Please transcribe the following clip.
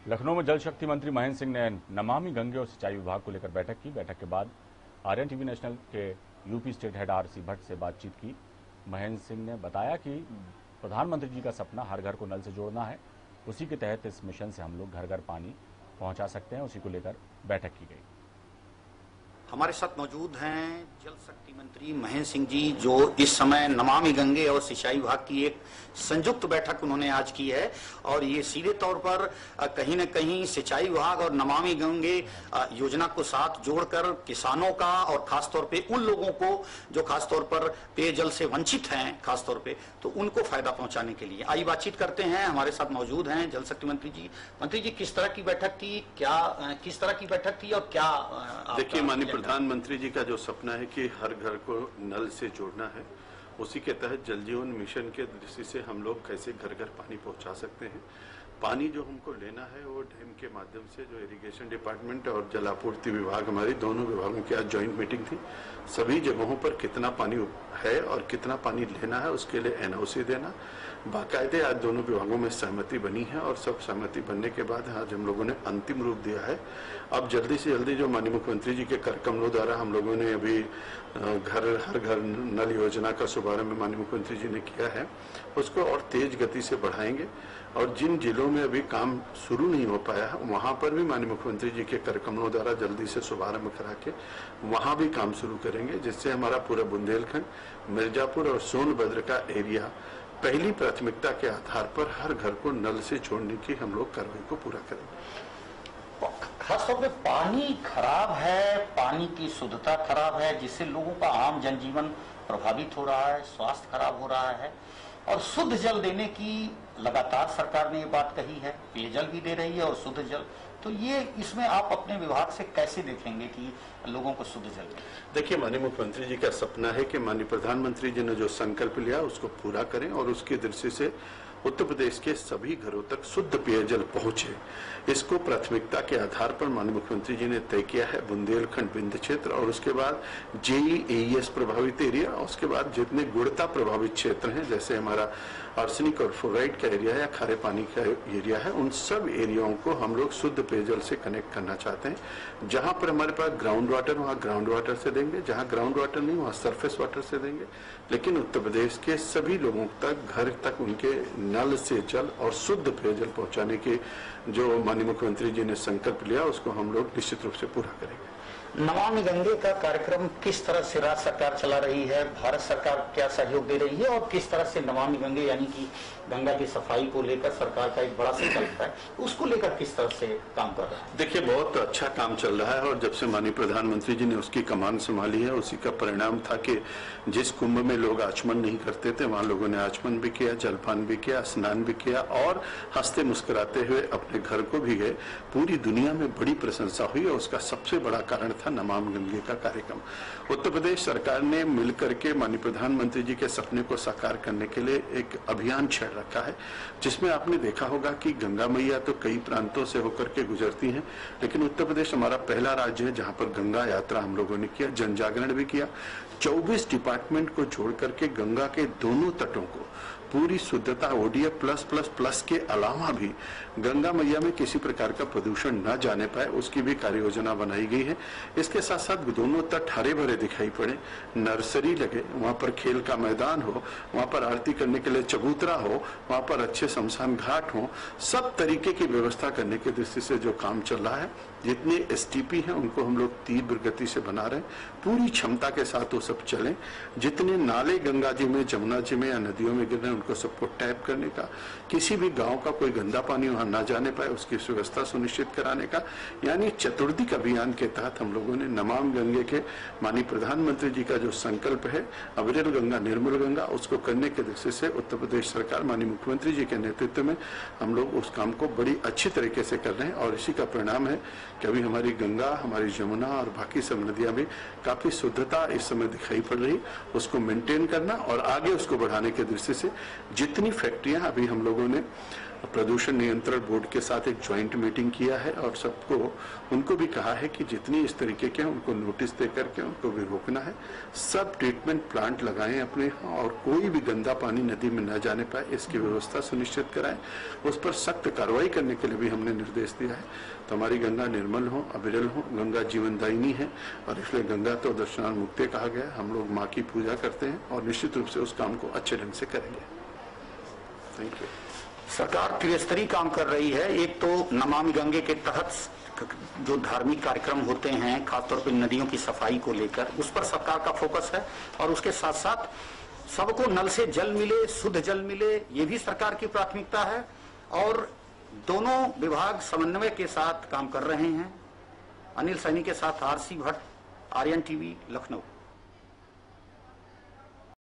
लखनऊ में जल शक्ति मंत्री महेंद्र सिंह ने नमामि गंगे और सिंचाई विभाग को लेकर बैठक की। बैठक के बाद आर्यन टीवी नेशनल के UP state head RC Bhatt से बातचीत की। महेंद्र सिंह ने बताया कि प्रधानमंत्री जी का सपना हर घर को नल से जोड़ना है। उसी के तहत इस मिशन से हम लोग घर घर पानी पहुंचा सकते हैं। उसी को लेकर बैठक की गई। हमारे साथ मौजूद हैं जल शक्ति मंत्री महेंद्र सिंह जी, जो इस समय नमामि गंगे और सिंचाई विभाग की एक संयुक्त बैठक उन्होंने आज की है। और ये सीधे तौर पर कहीं न कहीं सिंचाई विभाग और नमामि गंगे योजना को साथ जोड़कर किसानों का और खासतौर पे उन लोगों को जो खासतौर पर पेयजल से वंचित हैं, खासतौर पे तो उनको फायदा पहुंचाने के लिए आइए बातचीत करते हैं। हमारे साथ मौजूद हैं जल शक्ति मंत्री जी। मंत्री जी, किस तरह की बैठक थी, किस तरह की बैठक थी और क्या? देखिए, माननीय प्रधानमंत्री जी का जो सपना है कि हर घर को नल से जोड़ना है, उसी के तहत जल जीवन मिशन के दृष्टि से हम लोग कैसे घर घर पानी पहुंचा सकते हैं। पानी जो हमको लेना है वो डैम के माध्यम से, जो इरिगेशन डिपार्टमेंट और जल आपूर्ति विभाग, हमारी दोनों विभागों की आज ज्वाइंट मीटिंग थी। सभी जगहों पर कितना पानी है और कितना पानी लेना है उसके लिए एनओसी देना, बाकायदे आज दोनों विभागों में सहमति बनी है। और सब सहमति बनने के बाद आज हम लोगों ने अंतिम रूप दिया है। अब जल्दी से जल्दी जो माननीय मुख्यमंत्री जी के कार्यक्रमों द्वारा हम लोगों ने अभी हर घर नल योजना का शुभारंभ माननीय मुख्यमंत्री जी ने किया है, उसको और तेज गति से बढ़ाएंगे। और जिन जिलों में अभी काम शुरू नहीं हो पाया है वहां पर भी माननीय मुख्यमंत्री जी के कार्यक्रमों द्वारा जल्दी से शुभारंभ करा के वहां भी काम शुरू करेंगे, जिससे हमारा पूरा बुंदेलखंड, मिर्जापुर और सोनभद्र का एरिया पहली प्राथमिकता के आधार पर हर घर को नल से जोड़ने की हम लोग कार्रवाई को पूरा करेंगे। खासतौर पे पानी खराब है, पानी की शुद्धता खराब है, जिससे लोगों का आम जनजीवन प्रभावित हो रहा है, स्वास्थ्य खराब हो रहा है। और शुद्ध जल देने की लगातार सरकार ने ये बात कही है, पेयजल भी दे रही है और शुद्ध जल। तो ये इसमें आप अपने विभाग से कैसे देखेंगे कि लोगों को शुद्ध जल? देखिए, माननीय मुख्यमंत्री जी का सपना है कि माननीय प्रधानमंत्री जी ने जो संकल्प लिया उसको पूरा करें और उसकी दृष्टि से उत्तर प्रदेश के सभी घरों तक शुद्ध पेयजल पहुंचे। इसको प्राथमिकता के आधार पर माननीय मुख्यमंत्री जी ने तय किया है। बुंदेलखंड विंध्य क्षेत्र और उसके बाद जेईएस प्रभावित एरिया और उसके बाद जितने गुणता प्रभावित क्षेत्र हैं, जैसे हमारा आर्सेनिक और फ्लोराइड का एरिया है, खारे पानी का एरिया है, उन सब एरियाओं को हम लोग शुद्ध पेयजल से कनेक्ट करना चाहते हैं। जहां पर हमारे पास ग्राउंड वाटर, वहां ग्राउंड वाटर से देंगे, जहां ग्राउंड वाटर नहीं वहां सरफेस वाटर से देंगे। लेकिन उत्तर प्रदेश के सभी लोगों तक, घर तक उनके नल से जल और शुद्ध पेयजल पहुंचाने के जो माननीय मुख्यमंत्री जी ने संकल्प लिया उसको हम लोग निश्चित रूप से पूरा करेंगे। नमामि गंगे का कार्यक्रम किस तरह से राज्य सरकार चला रही है, भारत सरकार क्या सहयोग दे रही है और किस तरह से नमामि गंगे यानी कि गंगा की सफाई को लेकर सरकार का एक बड़ा संकल्प है, उसको लेकर किस तरह से काम कर रहा है? देखिए, बहुत अच्छा काम चल रहा है और जब से माननीय प्रधानमंत्री जी ने उसकी कमान संभाली है उसी का परिणाम था कि जिस कुंभ में लोग आचमन नहीं करते थे वहां लोगों ने आचमन भी किया, जलपान भी किया, स्नान भी किया और हंसते मुस्कुराते हुए अपने घर को भी गए। पूरी दुनिया में बड़ी प्रशंसा हुई और उसका सबसे बड़ा कारण था नमामि गंगे का कार्यक्रम। उत्तर प्रदेश सरकार ने मिलकर के माननीय प्रधानमंत्री जी के सपने को साकार करने के लिए एक अभियान छेड़ रखा है, जिसमें आपने देखा होगा कि गंगा मैया तो कई प्रांतों से होकर के गुजरती हैं, लेकिन उत्तर प्रदेश हमारा पहला राज्य है जहां पर गंगा यात्रा हम लोगों ने किया, जन जागरण भी किया। 24 डिपार्टमेंट को जोड़ करके गंगा के दोनों तटों को पूरी शुद्धता ओडीएफ प्लस प्लस प्लस के अलावा भी गंगा मैया में किसी प्रकार का प्रदूषण न जाने पाए उसकी भी कार्य योजना बनाई गई है। इसके साथ साथ दोनों तट हरे भरे दिखाई पड़े, नर्सरी लगे, वहां पर खेल का मैदान हो, वहां पर आरती करने के लिए चबूतरा हो, वहां पर अच्छे शमशान घाट हो, सब तरीके की व्यवस्था करने की दृष्टि से जो काम चल रहा है। जितने एसटीपी हैं उनको हम लोग तीव्र गति से बना रहे हैं, पूरी क्षमता के साथ वो सब चलें। जितने नाले गंगा जी में, जमुना जी में या नदियों में गिर रहे हैं उनको सबको टैप करने का, किसी भी गांव का कोई गंदा पानी वहां ना जाने पाए उसकी व्यवस्था सुनिश्चित कराने का, यानी चतुर्दिक अभियान के तहत हम लोगों ने नमामि गंगे के माननीय प्रधानमंत्री जी का जो संकल्प है अविरल गंगा निर्मल गंगा, उसको करने के दृष्टि से उत्तर प्रदेश सरकार माननीय मुख्यमंत्री जी के नेतृत्व में हम लोग उस काम को बड़ी अच्छी तरीके से कर रहे हैं। और इसी का परिणाम है कि अभी हमारी गंगा, हमारी जमुना और बाकी सब नदियां में काफी शुद्धता इस समय दिखाई पड़ रही। उसको मेंटेन करना और आगे उसको बढ़ाने के दृष्टि से जितनी फैक्ट्रियां अभी हम लोगों ने प्रदूषण नियंत्रण बोर्ड के साथ एक ज्वाइंट मीटिंग किया है और सबको उनको भी कहा है कि जितनी इस तरीके के हैं उनको नोटिस दे करके उनको भी रोकना है। सब ट्रीटमेंट प्लांट लगाएं अपने, और कोई भी गंदा पानी नदी में न जाने पाए इसकी व्यवस्था सुनिश्चित कराएं। उस पर सख्त कार्रवाई करने के लिए भी हमने निर्देश दिया है। तो हमारी गंगा निर्मल हो, अविरल हो। गंगा जीवनदायिनी है और इसलिए गंगा तो दर्शनार्थ मुक्ते कहा गया। हम लोग माँ की पूजा करते हैं और निश्चित रूप से उस काम को अच्छे ढंग से करेंगे। Thank you. सरकार त्रिस्तरीय काम कर रही है। एक तो नमामि गंगे के तहत जो धार्मिक कार्यक्रम होते हैं, खासतौर पर नदियों की सफाई को लेकर, उस पर सरकार का फोकस है, और उसके साथ साथ सबको नल से जल मिले, शुद्ध जल मिले, ये भी सरकार की प्राथमिकता है। और दोनों विभाग समन्वय के साथ काम कर रहे हैं। अनिल सैनी के साथ आरसी भट्ट, आर्यन टीवी, लखनऊ।